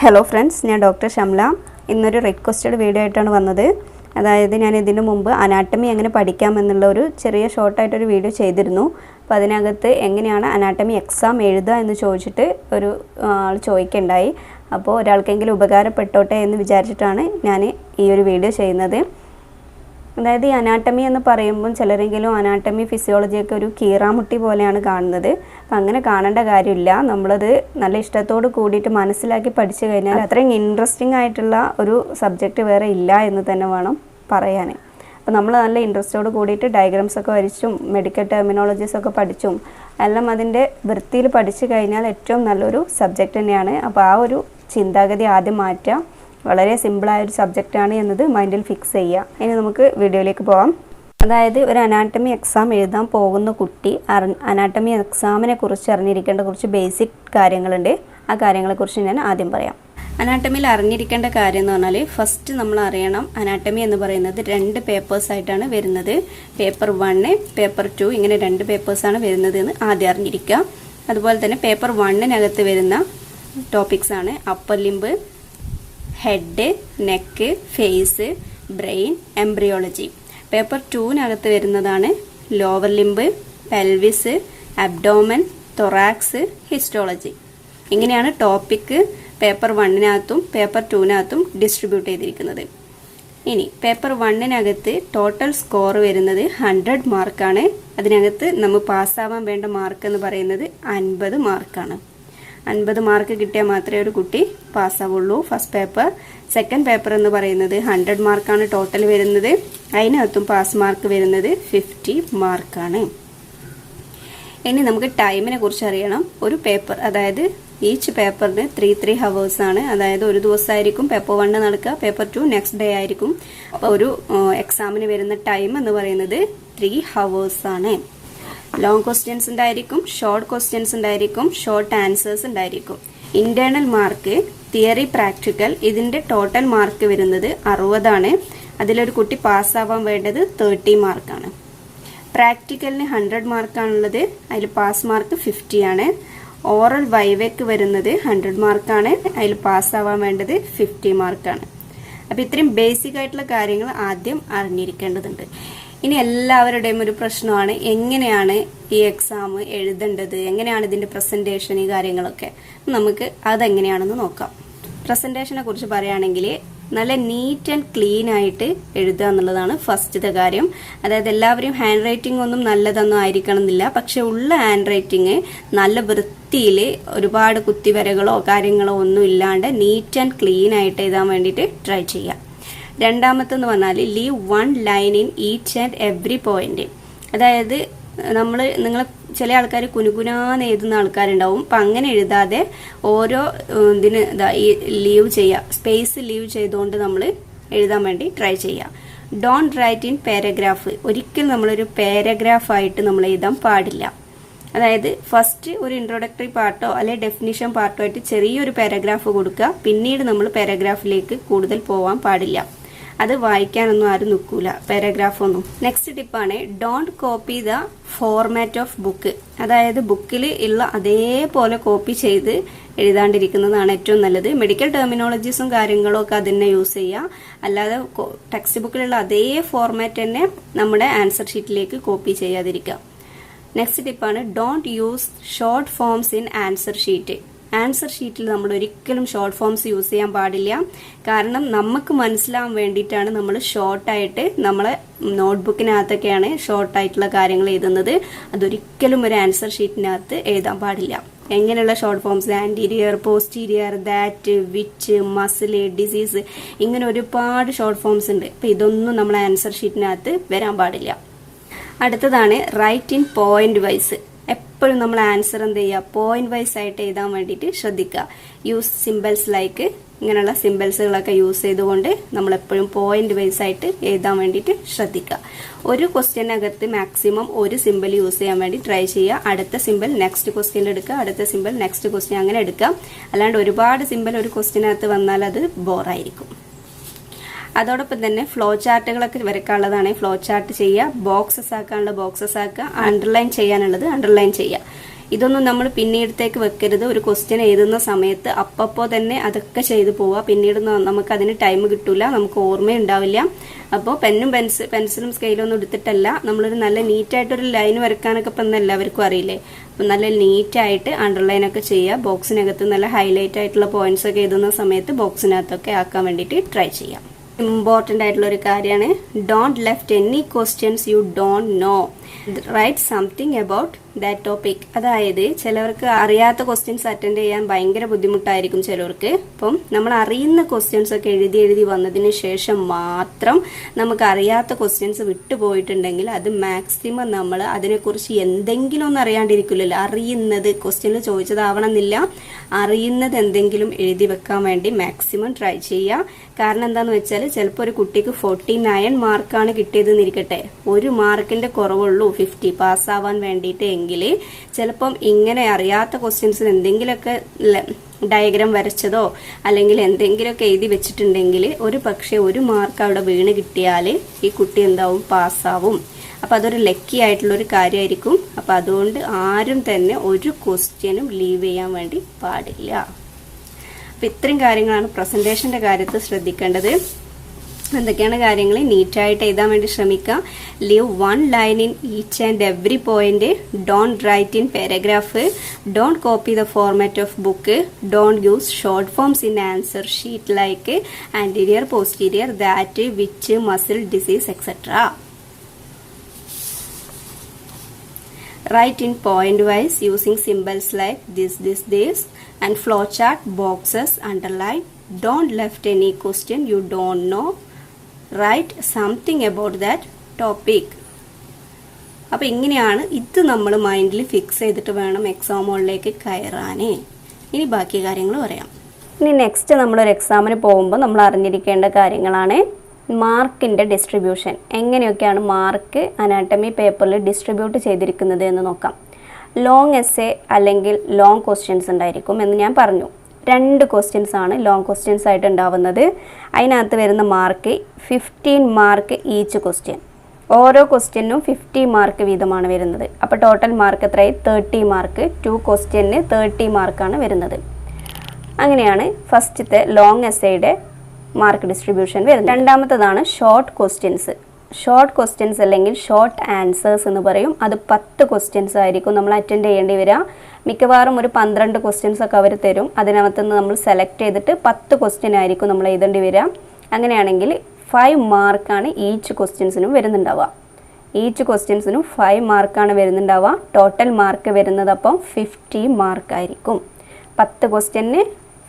Hello friends, ഞാൻ doctor Shamla. ഇന്നൊരു requested video ആയിട്ടാണ് വന്നത്. അതായത് ഞാൻ ഇതിനു മുമ്പ് അനാട്ടമി എങ്ങനെ പഠിക്കാമെന്നുള്ള ഒരു ചെറിയ ഷോർട്ടായിട്ടൊരു വീഡിയോ ചെയ്തിരുന്നു. അപ്പോൾ അതിനകത്ത് എങ്ങനെയാണ് അനാട്ടമി എക്സാം എഴുതുക എന്ന് ചോദിച്ചിട്ട് ഒരു ആൾ ചോദിക്കുകയുണ്ടായി. അപ്പോൾ ഒരാൾക്കെങ്കിലും ഉപകാരപ്പെട്ടോട്ടെ എന്ന് വിചാരിച്ചിട്ടാണ് ഞാൻ ഈ ഒരു വീഡിയോ ചെയ്യുന്നത്. അതായത് ഈ അനാട്ടമി എന്ന് പറയുമ്പോൾ ചിലരെങ്കിലും അനാട്ടമി ഫിസിയോളജിയൊക്കെ ഒരു കീറാമുട്ടി പോലെയാണ് കാണുന്നത്. അപ്പം അങ്ങനെ കാണേണ്ട കാര്യമില്ല. നമ്മളത് നല്ല ഇഷ്ടത്തോട് കൂടിയിട്ട് മനസ്സിലാക്കി പഠിച്ചു കഴിഞ്ഞാൽ അത്രയും ഇൻട്രസ്റ്റിംഗ് ആയിട്ടുള്ള ഒരു സബ്ജക്റ്റ് വേറെ ഇല്ല എന്ന് തന്നെ വേണം പറയാൻ. അപ്പോൾ നമ്മൾ നല്ല ഇൻട്രസ്റ്റോട് കൂടിയിട്ട് ഡയഗ്രാംസ് ഒക്കെ വരച്ചും മെഡിക്കൽ ടെർമിനോളജീസ് ഒക്കെ പഠിച്ചും എല്ലാം അതിൻ്റെ വൃത്തിയിൽ പഠിച്ചു കഴിഞ്ഞാൽ ഏറ്റവും നല്ലൊരു സബ്ജക്റ്റ് തന്നെയാണ്. അപ്പോൾ ആ ഒരു ചിന്താഗതി ആദ്യം മാറ്റാം. വളരെ സിമ്പിളായൊരു സബ്ജക്റ്റാണ് എന്നത് മൈൻഡിൽ ഫിക്സ് ചെയ്യുക. ഇനി നമുക്ക് വീഡിയോയിലേക്ക് പോകാം. അതായത് ഒരു അനാട്ടമി എക്സാം എഴുതാൻ പോകുന്ന കുട്ടി അനാട്ടമി എക്സാമിനെ കുറിച്ച് അറിഞ്ഞിരിക്കേണ്ട കുറച്ച് ബേസിക് കാര്യങ്ങളുണ്ട്. ആ കാര്യങ്ങളെക്കുറിച്ച് ഞാൻ ആദ്യം പറയാം. അനാട്ടമിയിൽ അറിഞ്ഞിരിക്കേണ്ട കാര്യം എന്ന് പറഞ്ഞാൽ ഫസ്റ്റ് നമ്മൾ അറിയണം, അനാട്ടമി എന്ന് പറയുന്നത് 2 പേപ്പേഴ്സായിട്ടാണ് വരുന്നത്. പേപ്പർ 1, പേപ്പർ 2 ഇങ്ങനെ 2 പേപ്പേഴ്സാണ് വരുന്നത് എന്ന് ആദ്യം അറിഞ്ഞിരിക്കുക. അതുപോലെ തന്നെ പേപ്പർ 1-നകത്ത് വരുന്ന ടോപ്പിക്സ് ആണ് upper limb, head, neck, face, brain, embryology. Paper 2-നകത്ത് വരുന്നതാണ് lower limb, pelvis, abdomen, thorax, histology. ഇങ്ങനെയാണ് ടോപ്പിക്ക് പേപ്പർ 1-നകത്തും പേപ്പർ 2-നകത്തും ഡിസ്ട്രിബ്യൂട്ട് ചെയ്തിരിക്കുന്നത്. ഇനി പേപ്പർ 1-നകത്ത് ടോട്ടൽ സ്കോർ വരുന്നത് 100 മാർക്കാണ്. അതിനകത്ത് നമ്മൾ പാസ്സാവാൻ വേണ്ട മാർക്ക് എന്ന് പറയുന്നത് 50 മാർക്കാണ്. 50 മാർക്ക് കിട്ടിയാൽ മാത്രമേ ഒരു കുട്ടി പാസ്സാവുള്ളൂ ഫസ്റ്റ് പേപ്പർ. സെക്കൻഡ് പേപ്പർ എന്ന് പറയുന്നത് 100 മാർക്കാണ് ടോട്ടൽ വരുന്നത്. അതിനകത്തും പാസ് മാർക്ക് വരുന്നത് 50 മാർക്കാണ്. ഇനി നമുക്ക് ടൈമിനെ കുറിച്ച് അറിയണം. ഒരു പേപ്പർ, അതായത് ഈച്ച് പേപ്പറിന് 3 ഹവേഴ്സ് ആണ്. അതായത് ഒരു ദിവസമായിരിക്കും പേപ്പർ 1 നടക്കുക, പേപ്പർ 2 നെക്സ്റ്റ് ഡേ ആയിരിക്കും. അപ്പോൾ ഒരു എക്സാമിന് വരുന്ന ടൈം എന്ന് പറയുന്നത് 3 ഹവേഴ്സ് ആണ്. ലോങ് ക്വസ്റ്റ്യൻസ് ഉണ്ടായിരിക്കും, ഷോർട്ട് ക്വസ്റ്റ്യൻസ് ഉണ്ടായിരിക്കും, ഷോർട്ട് ആൻസേഴ്സ് ഉണ്ടായിരിക്കും. ഇന്റേണൽ മാർക്ക്, തിയറി, പ്രാക്ടിക്കൽ ഇതിന്റെ ടോട്ടൽ മാർക്ക് വരുന്നത് 60 ആണ്. അതിലൊരു കുട്ടി പാസ്സാവാൻ വേണ്ടത് 30 മാർക്കാണ്. പ്രാക്ടിക്കലിന് 100 മാർക്കാണുള്ളത്. അതിൽ പാസ് മാർക്ക് 50 ആണ്. ഓറൽ വൈവയ്ക്ക് വരുന്നത് 100 മാർക്കാണ്. അതിൽ പാസ്സാവാൻ വേണ്ടത് 50 മാർക്കാണ്. അപ്പം ഇത്രയും ബേസിക് ആയിട്ടുള്ള കാര്യങ്ങൾ ആദ്യം അറിഞ്ഞിരിക്കേണ്ടതുണ്ട്. ഇനി എല്ലാവരുടെയും ഒരു പ്രശ്നമാണ് എങ്ങനെയാണ് ഈ എക്സാം എഴുതേണ്ടത്, എങ്ങനെയാണ് ഇതിന്റെ പ്രസന്റേഷൻ, ഈ കാര്യങ്ങളൊക്കെ. നമുക്ക് അതെങ്ങനെയാണെന്ന് നോക്കാം. പ്രസന്റേഷനെ കുറിച്ച് പറയുകയാണെങ്കിൽ നല്ല നീറ്റ് ആൻഡ് ക്ലീൻ ആയിട്ട് എഴുതുക എന്നുള്ളതാണ് ഫസ്റ്റത്തെ കാര്യം. അതായത് എല്ലാവരും ഹാൻഡ് റൈറ്റിംഗ് ഒന്നും നല്ലതൊന്നും ആയിരിക്കണം എന്നില്ല. പക്ഷെ ഉള്ള ഹാൻഡ് റൈറ്റിംഗ് നല്ല വൃത്തിയിൽ ഒരുപാട് കുത്തിവരകളോ കാര്യങ്ങളോ ഒന്നും ഇല്ലാണ്ട് നീറ്റ് ആൻഡ് ക്ലീൻ ആയിട്ട് എഴുതാൻ വേണ്ടിയിട്ട് ട്രൈ ചെയ്യാം. രണ്ടാമത്തെന്ന് പറഞ്ഞാൽ leave 1 line in each and every point. അതായത് നിങ്ങൾ ചില ആൾക്കാർ കുനുകുനാന്ന് എഴുതുന്ന ആൾക്കാരുണ്ടാവും. അപ്പം അങ്ങനെ എഴുതാതെ ഓരോ ഇതിന് ഈ ലീവ് ചെയ്യുക, സ്പേസ് ലീവ് ചെയ്തുകൊണ്ട് നമ്മൾ എഴുതാൻ വേണ്ടി ട്രൈ ചെയ്യുക. Don't write in paragraph. ഒരിക്കലും നമ്മളൊരു പാരഗ്രാഫായിട്ട് നമ്മൾ എഴുതാൻ പാടില്ല. അതായത് ഫസ്റ്റ് ഒരു ഇൻട്രോഡക്ടറി പാർട്ടോ അല്ലെങ്കിൽ ഡെഫിനിഷൻ പാർട്ടോ ആയിട്ട് ചെറിയൊരു പാരഗ്രാഫ് കൊടുക്കുക. പിന്നീട് നമ്മൾ പാരഗ്രാഫിലേക്ക് കൂടുതൽ പോവാൻ പാടില്ല. അത് വായിക്കാനൊന്നും ആരും നിൽക്കൂല പാരഗ്രാഫ് ഒന്നും. നെക്സ്റ്റ് ടിപ്പാണ് don't copy the format of book. അതായത് ബുക്കിൽ ഉള്ള അതേപോലെ കോപ്പി ചെയ്ത് എഴുതാണ്ടിരിക്കുന്നതാണ് ഏറ്റവും നല്ലത്. മെഡിക്കൽ ടെർമിനോളജീസും കാര്യങ്ങളും ഒക്കെ അതിനെ യൂസ് ചെയ്യുക. അല്ലാതെ ടെക്സ്റ്റ് ബുക്കിലുള്ള അതേ ഫോർമാറ്റ് തന്നെ നമ്മുടെ ആൻസർ ഷീറ്റിലേക്ക് കോപ്പി ചെയ്യാതിരിക്കുക. നെക്സ്റ്റ് ടിപ്പാണ് don't use short forms in answer sheet. Answer ഷീറ്റിൽ നമ്മൾ ഒരിക്കലും ഷോർട്ട് ഫോംസ് യൂസ് ചെയ്യാൻ പാടില്ല. കാരണം നമുക്ക് മനസ്സിലാവാൻ വേണ്ടിയിട്ടാണ് നമ്മൾ ഷോർട്ടായിട്ട് നമ്മളെ നോട്ട്ബുക്കിനകത്തൊക്കെയാണ് ഷോർട്ടായിട്ടുള്ള കാര്യങ്ങൾ എഴുതുന്നത്. അതൊരിക്കലും ഒരു ആൻസർ ഷീറ്റിനകത്ത് എഴുതാൻ പാടില്ല. എങ്ങനെയുള്ള short forms? Anterior, posterior, that, which, muscle, disease, ഇങ്ങനെ ഒരുപാട് ഷോർട്ട് ഫോംസ് ഉണ്ട്. അപ്പം ഇതൊന്നും നമ്മൾ ആൻസർ ഷീറ്റിനകത്ത് വരാൻ പാടില്ല. അടുത്തതാണ് റൈറ്റ് ഇൻ പോയിന്റ് വൈസ്. എപ്പോഴും നമ്മൾ ആൻസർ എന്ത് ചെയ്യുക, പോയിന്റ് വൈസ് ആയിട്ട് എഴുതാൻ വേണ്ടിയിട്ട് ശ്രദ്ധിക്കുക. യൂസ് സിമ്പിൾസ് ലൈക്ക്, ഇങ്ങനെയുള്ള സിമ്പിൾസുകളൊക്കെ യൂസ് ചെയ്തുകൊണ്ട് നമ്മൾ എപ്പോഴും പോയിന്റ് വൈസ് ആയിട്ട് എഴുതാൻ വേണ്ടിയിട്ട് ശ്രദ്ധിക്കുക. ഒരു ക്വസ്റ്റ്യനകത്ത് മാക്സിമം ഒരു സിമ്പിൾ യൂസ് ചെയ്യാൻ വേണ്ടി ട്രൈ ചെയ്യുക. അടുത്ത സിമ്പിൾ നെക്സ്റ്റ് ക്വസ്റ്റ്യനിൽ എടുക്കുക, അടുത്ത സിമ്പിൾ നെക്സ്റ്റ് ക്വസ്റ്റ്യൻ അങ്ങനെ എടുക്കുക. അല്ലാണ്ട് ഒരുപാട് സിമ്പിൾ ഒരു ക്വസ്റ്റ്യനകത്ത് വന്നാൽ അത് ബോറായിരിക്കും. അതോടൊപ്പം തന്നെ ഫ്ലോ ചാർട്ടുകളൊക്കെ വരക്കാനുള്ളതാണ് ഫ്ലോ ചാർട്ട് ചെയ്യുക. ബോക്സസ് ആക്കാനുള്ള ബോക്സസ് ആക്കുക. അണ്ടർലൈൻ ചെയ്യാനുള്ളത് അണ്ടർലൈൻ ചെയ്യുക. ഇതൊന്നും നമ്മൾ പിന്നീടത്തേക്ക് വെക്കരുത്. ഒരു ക്വസ്റ്റ്യൻ എഴുതുന്ന സമയത്ത് അപ്പോൾ തന്നെ അതൊക്കെ ചെയ്തു പോവുക. പിന്നീട് നമുക്ക് അതിന് ടൈം കിട്ടൂല, നമുക്ക് ഓർമ്മയുണ്ടാവില്ല. അപ്പോൾ പെൻസിലും സ്കെയിലും ഒന്നും എടുത്തിട്ടല്ല, നമ്മളൊരു നല്ല നീറ്റായിട്ടൊരു ലൈൻ വരയ്ക്കാനൊക്കെ ഇപ്പം എല്ലാവർക്കും അറിയില്ലേ. അപ്പം നല്ല നീറ്റായിട്ട് അണ്ടർലൈനൊക്കെ ചെയ്യുക. ബോക്സിനകത്ത് നല്ല ഹൈലൈറ്റ് ആയിട്ടുള്ള പോയിന്റ്സ് ഒക്കെ എഴുതുന്ന സമയത്ത് ബോക്സിനകത്തൊക്കെ ആക്കാൻ വേണ്ടിയിട്ട് ട്രൈ ചെയ്യാം. ഇമ്പോർട്ടൻ്റ് ആയിട്ടുള്ള ഒരു കാര്യമാണ്, don't left any questions you don't know, write something about that topic. അതായത് ചിലവർക്ക് അറിയാത്ത ക്വസ്റ്റ്യൻസ് അറ്റൻഡ് ചെയ്യാൻ ഭയങ്കര ബുദ്ധിമുട്ടായിരിക്കും ചിലവർക്ക്. അപ്പം നമ്മൾ അറിയുന്ന ക്വസ്റ്റ്യൻസ് ഒക്കെ എഴുതി വന്നതിന് ശേഷം മാത്രം നമുക്ക് അറിയാത്ത ക്വസ്റ്റ്യൻസ് വിട്ടുപോയിട്ടുണ്ടെങ്കിൽ അത് മാക്സിമം നമ്മൾ അതിനെക്കുറിച്ച് എന്തെങ്കിലും ഒന്നും അറിയാണ്ടിരിക്കില്ലല്ലോ. അറിയുന്നത് ക്വസ്റ്റ്യനിൽ ചോദിച്ചതാവണമെന്നില്ല, അറിയുന്നത് എന്തെങ്കിലും എഴുതി വെക്കാൻ വേണ്ടി മാക്സിമം ട്രൈ ചെയ്യുക. കാരണം എന്താണെന്ന് വെച്ചാൽ ചിലപ്പോൾ ഒരു കുട്ടിക്ക് 49 മാർക്കാണ് കിട്ടിയതെന്ന് ഇരിക്കട്ടെ, 1 മാർക്കിന്റെ കുറവുള്ളൂ 50 പാസ്സാവാൻ വേണ്ടിയിട്ട് എങ്കിൽ ചിലപ്പം ഇങ്ങനെ അറിയാത്ത ക്വസ്റ്റ്യൻസിന് എന്തെങ്കിലുമൊക്കെ ഡയഗ്രാം വരച്ചതോ അല്ലെങ്കിൽ എന്തെങ്കിലുമൊക്കെ എഴുതി വെച്ചിട്ടുണ്ടെങ്കിൽ ഒരു പക്ഷേ 1 മാർക്ക് അവിടെ വീണ് കിട്ടിയാൽ ഈ കുട്ടി എന്താവും, പാസ്സാവും. അപ്പം അതൊരു ലക്കി ആയിട്ടുള്ളൊരു കാര്യമായിരിക്കും. അപ്പം അതുകൊണ്ട് ആരും തന്നെ ഒരു ക്വസ്റ്റ്യനും ലീവ് ചെയ്യാൻ വേണ്ടി പാടില്ല. അപ്പം ഇത്രയും കാര്യങ്ങളാണ് പ്രസൻറ്റേഷൻ്റെ കാര്യത്തിൽ ശ്രദ്ധിക്കേണ്ടത്. എന്തൊക്കെയാണ് കാര്യങ്ങൾ? നീറ്റായിട്ട് എഴുതാൻ വേണ്ടി ശ്രമിക്കുക. Leave 1 line in each and every point. Don't write in paragraph. Don't copy the format of book. Don't use short forms in answer sheet like anterior, posterior, that, which, muscle, disease, etcetera. Write in point wise using symbols like this and flowchart, boxes, underline. Don't left any question you don't know. Write something about that topic. അപ്പോൾ ഇങ്ങനെയാണ് ഇത് നമ്മൾ മൈൻഡിൽ fix ചെയ്തിട്ട് വേണം exam ഹോളിലേക്ക് കയറാനേ. ഇനി ബാക്കി കാര്യങ്ങൾ പറയാം. ഇനി നെക്സ്റ്റ് നമ്മളൊരു എക്സാമിന് പോകുമ്പോൾ നമ്മൾ അറിഞ്ഞിരിക്കേണ്ട കാര്യങ്ങളാണ് മാർക്കിൻ്റെ ഡിസ്ട്രിബ്യൂഷൻ. എങ്ങനെയൊക്കെയാണ് മാർക്ക് അനാട്ടമി പേപ്പറിൽ ഡിസ്ട്രിബ്യൂട്ട് ചെയ്തിരിക്കുന്നത് എന്ന് നോക്കാം. ലോങ് എസ്സേ അല്ലെങ്കിൽ ലോങ് ക്വസ്റ്റ്യൻസ് ഉണ്ടായിരിക്കും എന്ന് ഞാൻ പറഞ്ഞു. 2 ക്വസ്റ്റ്യൻസ് ആണ് ലോങ് ക്വസ്റ്റ്യൻസ് ആയിട്ട് ഉണ്ടാവുന്നത്. അതിനകത്ത് വരുന്ന മാർക്ക് 15 മാർക്ക് ഈച്ച് ക്വസ്റ്റ്യൻ. ഓരോ ക്വസ്റ്റ്യനും 50 മാർക്ക് വീതമാണ് വരുന്നത്. അപ്പോൾ ടോട്ടൽ മാർക്ക് എത്രയായി? 30 മാർക്ക്. 2 ക്വസ്റ്റ്യന് 30 മാർക്കാണ് വരുന്നത്. അങ്ങനെയാണ് ഫസ്റ്റത്തെ ലോങ് എസ്സേയുടെ മാർക്ക് ഡിസ്ട്രിബ്യൂഷൻ വരുന്നത്. രണ്ടാമത്തതാണ് ഷോർട്ട് ക്വസ്റ്റ്യൻസ്. ഷോർട്ട് ക്വസ്റ്റ്യൻസ് അല്ലെങ്കിൽ ഷോർട്ട് ആൻസേഴ്സ് എന്ന് പറയും. അത് 10 ക്വസ്റ്റ്യൻസ് ആയിരിക്കും നമ്മൾ അറ്റൻഡ് ചെയ്യേണ്ടി വരിക. മിക്കവാറും ഒരു 12 ക്വസ്റ്റ്യൻസ് ഒക്കെ അവർ തരും. അതിനകത്തുനിന്ന് നമ്മൾ സെലക്ട് ചെയ്തിട്ട് 10 ക്വസ്റ്റ്യൻ ആയിരിക്കും നമ്മൾ എഴുതേണ്ടി വരിക. അങ്ങനെയാണെങ്കിൽ 5 മാർക്കാണ് ഈച്ച് ക്വസ്റ്റ്യൻസിനും വരുന്നുണ്ടാവുക. ഈച്ച് ക്വസ്റ്റ്യൻസിനും 5 മാർക്കാണ് വരുന്നുണ്ടാവുക. ടോട്ടൽ മാർക്ക് വരുന്നത് അപ്പം 50 മാർക്കായിരിക്കും. 10 ക്വസ്റ്റ്യന്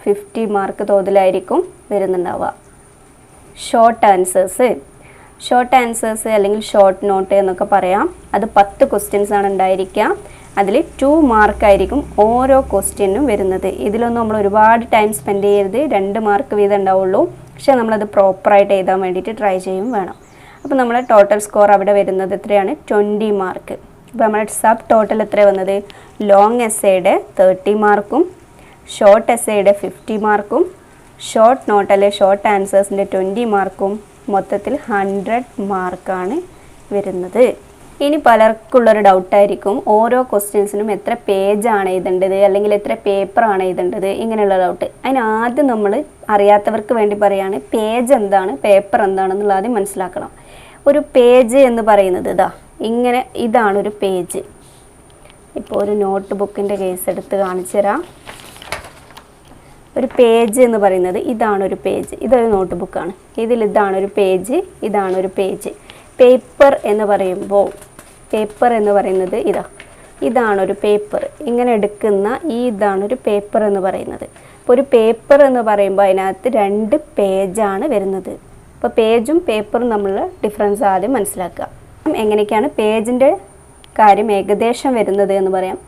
50 മാർക്ക് തോതിലായിരിക്കും വരുന്നുണ്ടാവുക. ഷോർട്ട് ആൻസേഴ്സ് അല്ലെങ്കിൽ ഷോർട്ട് നോട്ട് എന്നൊക്കെ പറയാം. അത് 10 ക്വസ്റ്റ്യൻസ് ആണ് ഉണ്ടായിരിക്കുക. അതിൽ 2 മാർക്കായിരിക്കും ഓരോ ക്വസ്റ്റ്യനും വരുന്നത്. ഇതിലൊന്നും നമ്മൾ ഒരുപാട് ടൈം സ്പെൻഡ് ചെയ്യരുത്. 2 മാർക്ക് വീതം ഉണ്ടാവുള്ളൂ. പക്ഷേ നമ്മളത് പ്രോപ്പറായിട്ട് എഴുതാൻ വേണ്ടിയിട്ട് ട്രൈ ചെയ്യും വേണം. അപ്പോൾ നമ്മുടെ ടോട്ടൽ സ്കോർ അവിടെ വരുന്നത് എത്രയാണ്? 20 മാർക്ക്. അപ്പോൾ നമ്മുടെ സബ് ടോട്ടൽ എത്ര വന്നത്? ലോങ് എസ്സേയുടെ 30 മാർക്കും ഷോർട്ട് എസ്സേയുടെ 50 മാർക്കും ഷോർട്ട് നോട്ട് അല്ലെ ഷോർട്ട് ആൻസേഴ്സിൻ്റെ 20 മാർക്കും മൊത്തത്തിൽ 100 മാർക്കാണ് വരുന്നത്. ഇനി പലർക്കുള്ളൊരു ഡൗട്ടായിരിക്കും, ഓരോ ക്വസ്റ്റ്യൻസിനും എത്ര പേജാണ് എഴുതേണ്ടത് അല്ലെങ്കിൽ എത്ര പേപ്പറാണ് എഴുതേണ്ടത്, ഇങ്ങനെയുള്ള ഡൗട്ട്. അതിനാദ്യം നമ്മൾ അറിയാത്തവർക്ക് വേണ്ടി പറയുകയാണ്, പേജ് എന്താണ് പേപ്പർ എന്താണെന്നുള്ള ആദ്യം മനസ്സിലാക്കണം. ഒരു പേജ് എന്ന് പറയുന്നത് ഇതാണൊരു പേജ്. ഇപ്പോൾ ഒരു നോട്ട് ബുക്കിൻ്റെ കേസ് എടുത്ത് കാണിച്ചു തരാം. ഒരു പേജ് എന്ന് പറയുന്നത് ഇതാണൊരു പേജ്. ഇതൊരു നോട്ട് ബുക്കാണ്. ഇതാണൊരു പേജ്, ഇതാണൊരു പേജ്. പേപ്പർ എന്ന് പറയുന്നത് ഇതാണൊരു പേപ്പർ. ഇങ്ങനെ എടുക്കുന്ന ഇതാണൊരു പേപ്പർ എന്ന് പറയുന്നത്. അപ്പോൾ ഒരു പേപ്പർ എന്ന് പറയുമ്പോൾ അതിനകത്ത് 2 പേജാണ് വരുന്നത്. അപ്പോൾ പേജും പേപ്പറും തമ്മിലുള്ള ഡിഫറൻസ് ആദ്യം മനസ്സിലാക്കുക. എങ്ങനെയൊക്കെയാണ് പേജിൻ്റെ കാര്യം ഏകദേശം വരുന്നത് എന്ന് പറയാം.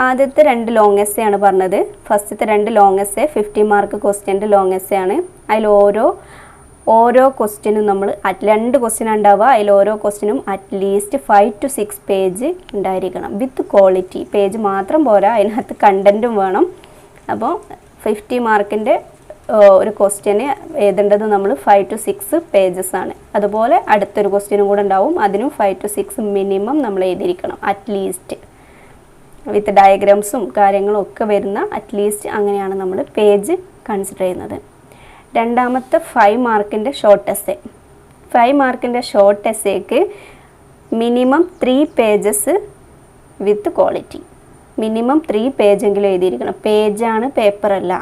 ആദ്യത്തെ 2 ലോങ് എസ്സേ ആണ് പറഞ്ഞത്. ഫസ്റ്റത്തെ 2 ലോങ് എസ്സേ 50 മാർക്ക് ക്വസ്റ്റ്യൻ്റെ ലോങ് എസ്സേ ആണ്. അതിൽ ഓരോ ക്വസ്റ്റ്യനും നമ്മൾ 2 ക്വസ്റ്റ്യൻ ഉണ്ടാവുക. അതിൽ ഓരോ ക്വസ്റ്റ്യനും അറ്റ്ലീസ്റ്റ് 5 to 6 പേജ് ഉണ്ടായിരിക്കണം വിത്ത് ക്വാളിറ്റി. പേജ് മാത്രം പോരാ, അതിനകത്ത് കണ്ടൻറ്റും വേണം. അപ്പോൾ 50 മാർക്കിൻ്റെ ഒരു ക്വസ്റ്റ്യന് എഴുതേണ്ടത് നമ്മൾ 5 to 6 പേജസ് ആണ്. അതുപോലെ അടുത്തൊരു ക്വസ്റ്റ്യനും കൂടെ ഉണ്ടാവും, അതിനും 5 to 6 മിനിമം നമ്മൾ എഴുതിയിരിക്കണം അറ്റ്ലീസ്റ്റ്. വിത്ത് ഡയഗ്രാംസും കാര്യങ്ങളും ഒക്കെ വരുന്ന അറ്റ്ലീസ്റ്റ് അങ്ങനെയാണ് നമ്മൾ പേജ് കൺസിഡർ ചെയ്യുന്നത്. രണ്ടാമത്തെ 5 മാർക്കിൻ്റെ ഷോർട്ട് എസ്സേ. 5 മാർക്കിൻ്റെ ഷോർട്ട് എസ്സേക്ക് minimum 3 pages with quality. Minimum 3 പേജെങ്കിലും എഴുതിയിരിക്കണം. പേജാണ്, പേപ്പറല്ല.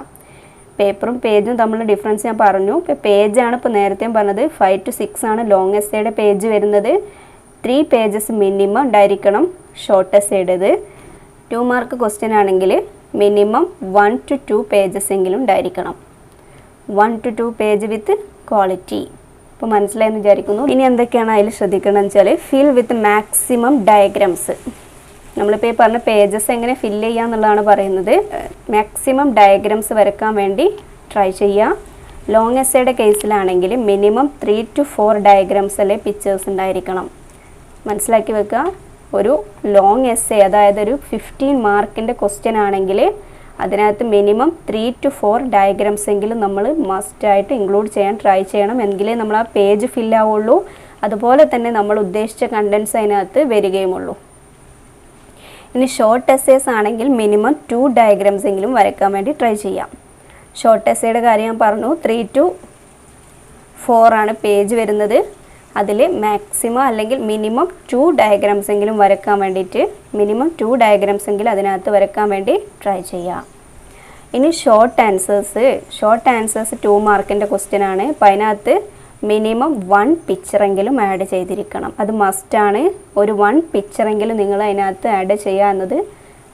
പേപ്പറും പേജും തമ്മിലുള്ള ഡിഫറൻസ് ഞാൻ പറഞ്ഞു. ഇപ്പോൾ പേജാണ് ഇപ്പോൾ നേരത്തെ പറഞ്ഞത് 5 to 6 ആണ് ലോങ് എസ്സേയുടെ പേജ് വരുന്നത്. 3 പേജസ് മിനിമം ഉണ്ടായിരിക്കണം ഷോർട്ട് എസ്സേയുടേത്. 2 മാർക്ക് ക്വസ്റ്റ്യൻ ആണെങ്കിൽ മിനിമം 1 to 2 പേജസ് എങ്കിലും ഉണ്ടായിരിക്കണം. 1 to 2 പേജ് വിത്ത് ക്വാളിറ്റി. ഇപ്പോൾ മനസ്സിലായെന്ന് വിചാരിക്കുന്നു. ഇനി എന്തൊക്കെയാണ് അതിൽ ശ്രദ്ധിക്കണമെന്ന് വെച്ചാൽ ഫിൽ വിത്ത് മാക്സിമം ഡയഗ്രാംസ്. നമ്മളിപ്പോൾ ഈ പറഞ്ഞ പേജസ് എങ്ങനെ ഫില്ല് ചെയ്യുക എന്നുള്ളതാണ് പറയുന്നത്. മാക്സിമം ഡയഗ്രാംസ് വരയ്ക്കാൻ വേണ്ടി ട്രൈ ചെയ്യുക. ലോങ് എസ്സേയുടെ കേസിലാണെങ്കിൽ മിനിമം 3 to 4 ഡയഗ്രാംസ് അല്ലെ പിക്ചേഴ്സ് ഉണ്ടായിരിക്കണം. മനസ്സിലാക്കി വെക്കുക. ഒരു ലോങ് എസ്സേ, അതായത് ഒരു 15 മാർക്കിൻ്റെ ക്വസ്റ്റ്യൻ ആണെങ്കിൽ അതിനകത്ത് മിനിമം 3 to 4 ഡയഗ്രാംസ് എങ്കിലും നമ്മൾ മസ്റ്റായിട്ട് ഇൻക്ലൂഡ് ചെയ്യാൻ ട്രൈ ചെയ്യണം. എങ്കിലേ നമ്മൾ ആ പേജ് ഫില്ലാവുള്ളൂ. അതുപോലെ തന്നെ നമ്മൾ ഉദ്ദേശിച്ച കണ്ടൻസ് അതിനകത്ത് വരികയുമുള്ളൂ. ഇനി ഷോർട്ട് എസ്സേസ് ആണെങ്കിൽ മിനിമം 2 ഡയഗ്രാംസ് എങ്കിലും വരയ്ക്കാൻ വേണ്ടി ട്രൈ ചെയ്യാം. ഷോർട്ട് എസ്സേയുടെ കാര്യം ഞാൻ പറഞ്ഞു. 3 to 4 ആണ് പേജ് വരുന്നത്. അതിൽ മാക്സിമം അല്ലെങ്കിൽ മിനിമം 2 ഡയഗ്രാംസ് എങ്കിലും വരയ്ക്കാൻ വേണ്ടിയിട്ട് മിനിമം 2 ഡയഗ്രാംസ് എങ്കിലും അതിനകത്ത് വരയ്ക്കാൻ വേണ്ടി ട്രൈ ചെയ്യാം. ഇനി ഷോർട്ട് ആൻസേഴ്സ്. ഷോർട്ട് ആൻസേഴ്സ് 2 മാർക്കിൻ്റെ ക്വസ്റ്റ്യൻ ആണ്. അപ്പോൾ അതിനകത്ത് മിനിമം 1 പിക്ചറെങ്കിലും ആഡ് ചെയ്തിരിക്കണം. അത് മസ്റ്റാണ്. ഒരു 1 പിക്ചറെങ്കിലും നിങ്ങൾ അതിനകത്ത് ആഡ് ചെയ്യുക എന്നത്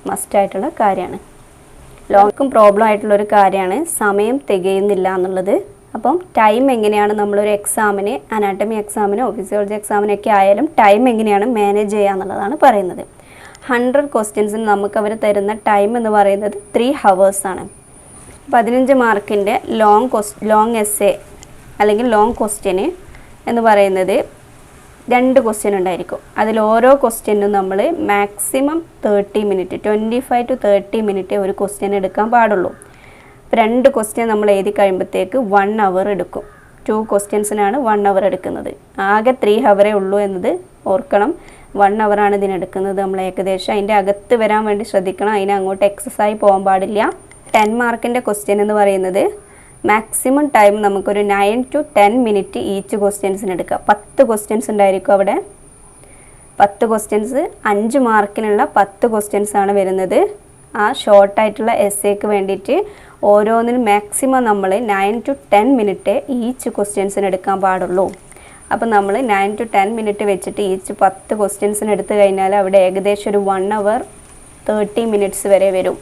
മസ്റ്റായിട്ടുള്ള കാര്യമാണ്. ലോങ്ങും പ്രോബ്ലം ആയിട്ടുള്ളൊരു കാര്യമാണ് സമയം തികയുന്നില്ല എന്നുള്ളത്. അപ്പം ടൈം എങ്ങനെയാണ് നമ്മളൊരു എക്സാമിന്, അനാട്ടമി എക്സാമിനോ ഫിസിയോളജി എക്സാമിനൊക്കെ ആയാലും ടൈം എങ്ങനെയാണ് മാനേജ് ചെയ്യുക എന്നുള്ളതാണ് പറയുന്നത്. 100 ക്വസ്റ്റ്യൻസിന് നമുക്ക് അവർ തരുന്ന ടൈം എന്ന് പറയുന്നത് 3 hours ആണ്. 15 മാർക്കിൻ്റെ ലോങ് എസ്സേ അല്ലെങ്കിൽ ലോങ് ക്വസ്റ്റ്യന് എന്ന് പറയുന്നത് 2 ക്വസ്റ്റ്യൻ ഉണ്ടായിരിക്കും. അതിൽ ഓരോ ക്വസ്റ്റ്യനും നമ്മൾ മാക്സിമം 30 മിനിറ്റ് 25 to 30 മിനിറ്റ് ഒരു ക്വസ്റ്റ്യൻ എടുക്കാൻ പാടുള്ളൂ. 2 ക്വസ്റ്റ്യൻ നമ്മൾ എഴുതി കഴിയുമ്പോഴത്തേക്ക് 1 hour എടുക്കും. 2 ക്വസ്റ്റ്യൻസിനാണ് 1 hour എടുക്കുന്നത്. ആകെ 3 hour ഉള്ളൂ എന്നത് ഓർക്കണം. 1 hour ആണ് ഇതിനെടുക്കുന്നത്. നമ്മൾ ഏകദേശം അതിൻ്റെ അകത്ത് വരാൻ വേണ്ടി ശ്രദ്ധിക്കണം. അതിന് അങ്ങോട്ട് എക്സസൈസ് പോകാൻ പാടില്ല. 10 മാർക്കിൻ്റെ ക്വസ്റ്റ്യൻ എന്ന് പറയുന്നത് മാക്സിമം ടൈം നമുക്കൊരു 9 to 10 മിനിറ്റ് ഈച്ച് ക്വസ്റ്റ്യൻസിന് എടുക്കാം. 10 ക്വസ്റ്റ്യൻസ് ഉണ്ടായിരിക്കും അവിടെ. 10 ക്വസ്റ്റ്യൻസ് 5 മാർക്കിനുള്ള 10 ക്വസ്റ്റ്യൻസ് ആണ് വരുന്നത്. ആ ഷോർട്ടായിട്ടുള്ള എസ്സേക്ക് വേണ്ടിയിട്ട് ഓരോന്നിനും മാക്സിമം നമ്മൾ 9 to 10 മിനിറ്റ് ഈച്ച് ക്വസ്റ്റ്യൻസിന് എടുക്കാൻ പാടുള്ളൂ. അപ്പോൾ നമ്മൾ 9 to 10 മിനിറ്റ് വെച്ചിട്ട് ഈച്ച് 10 ക്വസ്റ്റ്യൻസിന് എടുത്തു കഴിഞ്ഞാൽ അവിടെ ഏകദേശം ഒരു 1 hour 30 മിനിറ്റ്സ് വരെ വരും.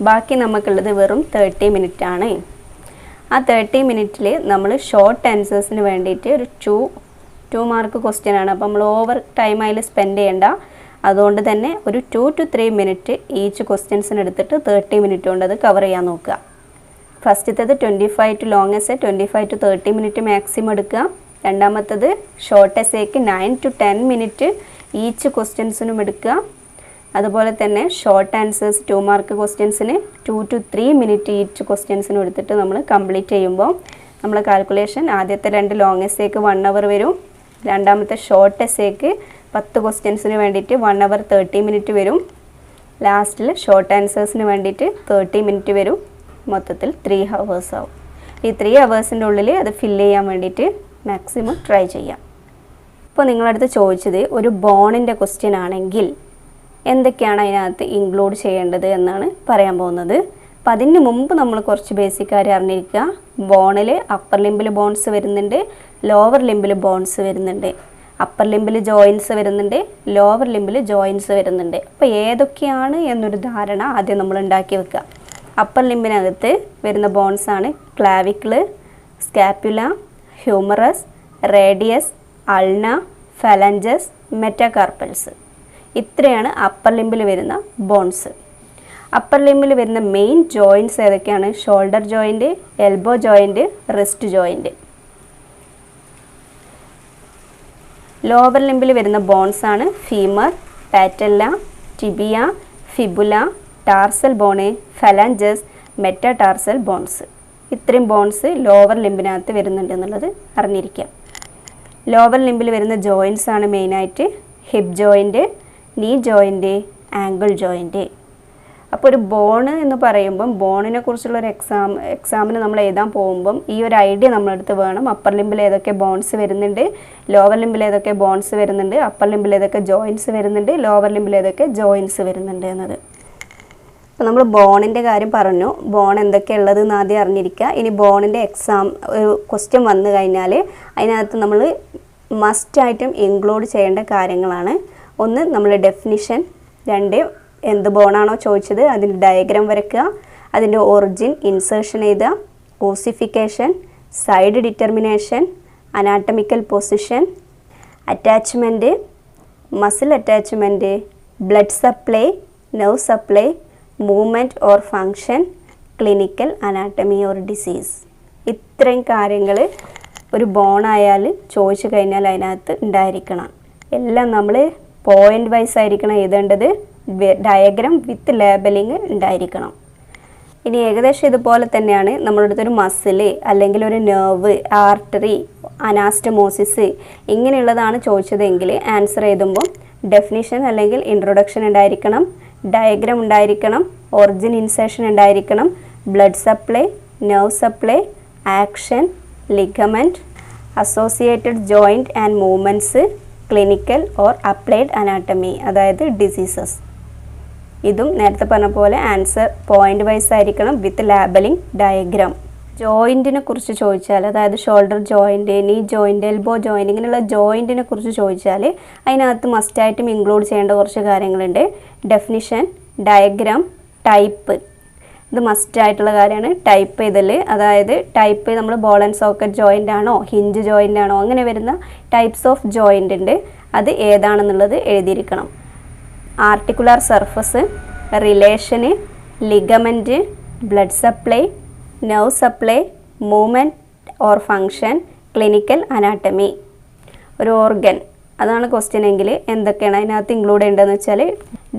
ബാക്കി നമുക്കുള്ളത് വെറും 30 മിനിറ്റ് ആണ്. ആ 30 മിനിറ്റിൽ നമ്മൾ ഷോർട്ട് ആൻസേഴ്സിന് വേണ്ടിയിട്ട് ഒരു 2 മാർക്ക് ക്വസ്റ്റ്യൻ ആണ്. അപ്പോൾ നമ്മൾ ഓവർ ടൈം അതിൽ സ്പെൻഡ് ചെയ്യേണ്ട. അതുകൊണ്ട് തന്നെ ഒരു 2 to 3 മിനിറ്റ് ഈച്ച് ക്വസ്റ്റ്യൻസിന് എടുത്തിട്ട് 30 മിനിറ്റ് കൊണ്ട് അത് കവർ ചെയ്യാൻ നോക്കുക. ഫസ്റ്റത്തേത് 25 to long essay 25 to 30 minute maximum എടുക്കുക. രണ്ടാമത്തത് ഷോർട്ട് എസ്സേക്ക് 9 to 10 മിനിറ്റ് ഈച്ച് ക്വസ്റ്റ്യൻസിനും എടുക്കുക. അതുപോലെ തന്നെ ഷോർട്ട് ആൻസേഴ്സ് 2 മാർക്ക് ക്വസ്റ്റ്യൻസിന് 2 to 3 മിനിറ്റ് ഈച്ച് ക്വസ്റ്റ്യൻസിനും എടുത്തിട്ട് നമ്മൾ കംപ്ലീറ്റ് ചെയ്യുമ്പോൾ നമ്മൾ കാൽക്കുലേഷൻ ആദ്യത്തെ 2 ലോങ് എസ്സേക്ക് 1 hour വരും. രണ്ടാമത്തെ ഷോർട്ട് എസ്സേക്ക് 10 ക്വസ്റ്റ്യൻസിന് വേണ്ടിയിട്ട് 1 hour 30 മിനിറ്റ് വരും. ലാസ്റ്റിൽ ഷോർട്ട് ആൻസേഴ്സിന് വേണ്ടിയിട്ട് 30 മിനിറ്റ് വരും. മൊത്തത്തിൽ 3 hours ആവും. ഈ 3 ഹവേഴ്സിൻ്റെ ഉള്ളിൽ അത് ഫില്ല് ചെയ്യാൻ വേണ്ടിയിട്ട് മാക്സിമം ട്രൈ ചെയ്യാം. ഇപ്പോൾ നിങ്ങളടുത്ത് ചോദിച്ചത് ഒരു ബോണിൻ്റെ ക്വസ്റ്റ്യൻ ആണെങ്കിൽ എന്തൊക്കെയാണ് അതിനകത്ത് ഇൻക്ലൂഡ് ചെയ്യേണ്ടത് എന്നാണ് പറയാൻ പോകുന്നത്. അപ്പം അതിന് മുമ്പ് നമ്മൾ കുറച്ച് ബേസിക് കാര്യം അറിഞ്ഞിരിക്കുക. ബോണിൽ അപ്പർ ലിംബിൽ ബോൺസ് വരുന്നുണ്ട്, ലോവർ ലിംബിൽ ബോൺസ് വരുന്നുണ്ട്. അപ്പർ ലിംബിൽ ജോയിൻസ് വരുന്നുണ്ട്, ലോവർ ലിംബിൽ ജോയിൻസ് വരുന്നുണ്ട്. അപ്പോൾ ഏതൊക്കെയാണ് എന്നൊരു ധാരണ ആദ്യം നമ്മൾ ഉണ്ടാക്കി വെക്കുക. അപ്പർ ലിംബിനകത്ത് വരുന്ന ബോൺസാണ് clavicle, scapula, humerus, radius, ulna, phalanges, metacarpals. ഇത്രയാണ് അപ്പർ ലിംബിൽ വരുന്ന ബോൺസ്. അപ്പർ ലിംബിൽ വരുന്ന മെയിൻ ജോയിൻറ്റ്സ് ഏതൊക്കെയാണ്? Shoulder joint, elbow joint, wrist joint. Lower ലിംബിൽ വരുന്ന ബോൺസാണ് femur, patella, tibia, fibula, tarsal bone, phalanges, metatarsal bones. ഇത്രയും ബോൺസ് ലോവർ ലിംബിനകത്ത് വരുന്നുണ്ട് എന്നുള്ളത് അറിഞ്ഞിരിക്കാം. ലോവർ ലിംബിൽ വരുന്ന ജോയിൻറ്റ്സ് ആണ് മെയിനായിട്ട് hip joint, knee joint, ankle joint. അപ്പോൾ ഒരു ബോൺ എന്ന് പറയുമ്പം ബോണിനെ കുറിച്ചുള്ളൊരു എക്സാമിന് നമ്മൾ എഴുതാൻ പോകുമ്പം ഈ ഒരു ഐഡിയ നമ്മളെടുത്ത് വേണം. അപ്പർ ലിംബിൽ ഏതൊക്കെ ബോൺസ് വരുന്നുണ്ട്, ലോവർ ലിംബിൽ ഏതൊക്കെ ബോൺസ് വരുന്നുണ്ട്, അപ്പർ ലിംബിൽ ഏതൊക്കെ ജോയിൻറ്റ്സ് വരുന്നുണ്ട്, ലോവർ ലിംബിൽ ഏതൊക്കെ ജോയിൻറ്റ്സ് വരുന്നുണ്ട് എന്നത്. അപ്പോൾ നമ്മൾ ബോണിൻ്റെ കാര്യം പറഞ്ഞു. ബോൺ എന്തൊക്കെയുള്ളത് എന്ന് ആദ്യം അറിഞ്ഞിരിക്കുക. ഇനി ബോണിൻ്റെ ഒരു ക്വസ്റ്റ്യൻ വന്നു കഴിഞ്ഞാൽ അതിനകത്ത് നമ്മൾ മസ്റ്റായിട്ടും ഇൻക്ലൂഡ് ചെയ്യേണ്ട കാര്യങ്ങളാണ്. ഒന്ന്, നമ്മൾ ഡെഫിനിഷൻ. രണ്ട്, എന്ത് ബോണാണോ ചോദിച്ചത് അതിൻ്റെ ഡയഗ്രാം വരയ്ക്കുക, അതിൻ്റെ ഒറിജിൻ ഇൻസേർഷൻ എഴുതുക, ossification, side determination, anatomical position, attachment, muscle attachment, blood supply, nerve supply, movement or function, clinical anatomy or disease. ഇത്രയും കാര്യങ്ങൾ ഒരു ബോണായാൽ ചോദിച്ചു കഴിഞ്ഞാൽ അതിനകത്ത് ഉണ്ടായിരിക്കണം. എല്ലാം നമ്മൾ പോയിൻ്റ് വൈസ് ആയിരിക്കണം എഴുതേണ്ടത്. ഡയഗ്രാം വിത്ത് ലേബലിങ് ഉണ്ടായിരിക്കണം. ഇനി ഏകദേശം ഇതുപോലെ തന്നെയാണ് നമ്മളുടെ അടുത്തൊരു മസിൽ അല്ലെങ്കിൽ ഒരു നെർവ്, ആർട്ടറി, അനാസ്റ്റമോസിസ് ഇങ്ങനെയുള്ളതാണ് ചോദിച്ചതെങ്കിൽ ആൻസർ എഴുതുമ്പോൾ ഡെഫിനിഷൻ അല്ലെങ്കിൽ ഇൻട്രൊഡക്ഷൻ ഉണ്ടായിരിക്കണം, ഡയഗ്രാം ഉണ്ടായിരിക്കണം, ഒറിജിൻ ഇൻസേർഷൻ ഉണ്ടായിരിക്കണം, blood supply, nerve supply, action, ligament, associated joint and movements, clinical or applied anatomy, അതായത് ഡിസീസസ്. ഇതും നേരത്തെ പറഞ്ഞ പോലെ ആൻസർ പോയിൻ്റ് വൈസ് ആയിരിക്കണം വിത്ത് ലാബലിംഗ് ഡയഗ്രാം. ജോയിൻറ്റിനെ കുറിച്ച് ചോദിച്ചാൽ, അതായത് shoulder joint, knee joint, elbow joint ഇങ്ങനെയുള്ള ജോയിൻറ്റിനെ കുറിച്ച് ചോദിച്ചാൽ അതിനകത്ത് മസ്റ്റായിട്ടും ഇൻക്ലൂഡ് ചെയ്യേണ്ട കുറച്ച് കാര്യങ്ങളുണ്ട്. Definition, diagram, type. ഇത് മസ്റ്റായിട്ടുള്ള കാര്യമാണ്. ടൈപ്പ് ചെയ്തൽ, അതായത് ടൈപ്പ് നമ്മൾ ബോൾ ആൻഡ് സോക്കറ്റ് ജോയിൻ്റ് ആണോ, ഹിഞ്ച് ജോയിൻ്റ് ആണോ, അങ്ങനെ വരുന്ന ടൈപ്സ് ഓഫ് ജോയിൻ്റ് ഉണ്ട്. അത് ഏതാണെന്നുള്ളത് എഴുതിയിരിക്കണം. Articular surface, relation, ligament, blood supply, nerve supply, movement or function, clinical anatomy. ഒരു ഓർഗൻ അതാണ് ക്വസ്റ്റ്യൻ എങ്കിൽ എന്തൊക്കെയാണ് അതിനകത്ത് ഇൻക്ലൂഡ് ചെയ്യേണ്ടതെന്ന് വെച്ചാൽ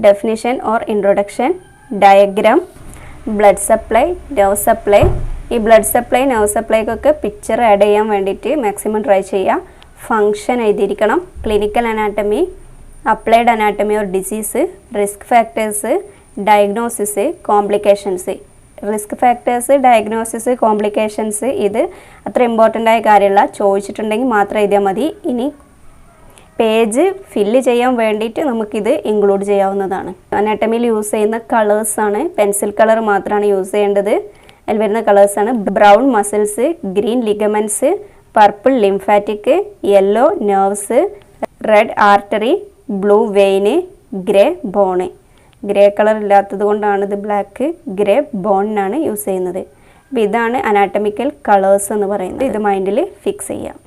definition or introduction, diagram, blood supply, nerve supply. ഈ ബ്ലഡ് സപ്ലൈ, നെർവ് സപ്ലൈക്കൊക്കെ പിക്ചർ ആഡ് ചെയ്യാൻ വേണ്ടിയിട്ട് മാക്സിമം ട്രൈ ചെയ്യുക. ഫങ്ഷൻ എഴുതിയിരിക്കണം, clinical anatomy, applied anatomy or disease, risk factors, diagnosis, complications. Risk factors, diagnosis, complications ഇത് അത്ര ഇമ്പോർട്ടൻ്റ് ആയ കാര്യമല്ല. ചോദിച്ചിട്ടുണ്ടെങ്കിൽ മാത്രം എഴുതിയാൽ മതി. ഇനി പേജ് ഫില്ല് ചെയ്യാൻ വേണ്ടിയിട്ട് നമുക്കിത് ഇൻക്ലൂഡ് ചെയ്യാവുന്നതാണ്. അനാട്ടമിയിൽ യൂസ് ചെയ്യുന്ന കളേഴ്സാണ്, പെൻസിൽ കളർ മാത്രമാണ് യൂസ് ചെയ്യേണ്ടത്. അതിൽ വരുന്ന കളേഴ്സാണ് brown muscles, green ligaments, purple lymphatic, yellow nerves, red artery, blue vein, grey bone. Grey colour ഇല്ലാത്തത് കൊണ്ടാണ് ഇത് ബ്ലാക്ക്, ഗ്രേ ബോണിനാണ് യൂസ് ചെയ്യുന്നത്. അപ്പോൾ ഇതാണ് അനാട്ടമിക്കൽ കളേഴ്സ് എന്ന് പറയുന്നത്. ഇത് മൈൻഡിൽ ഫിക്സ് ചെയ്യാം.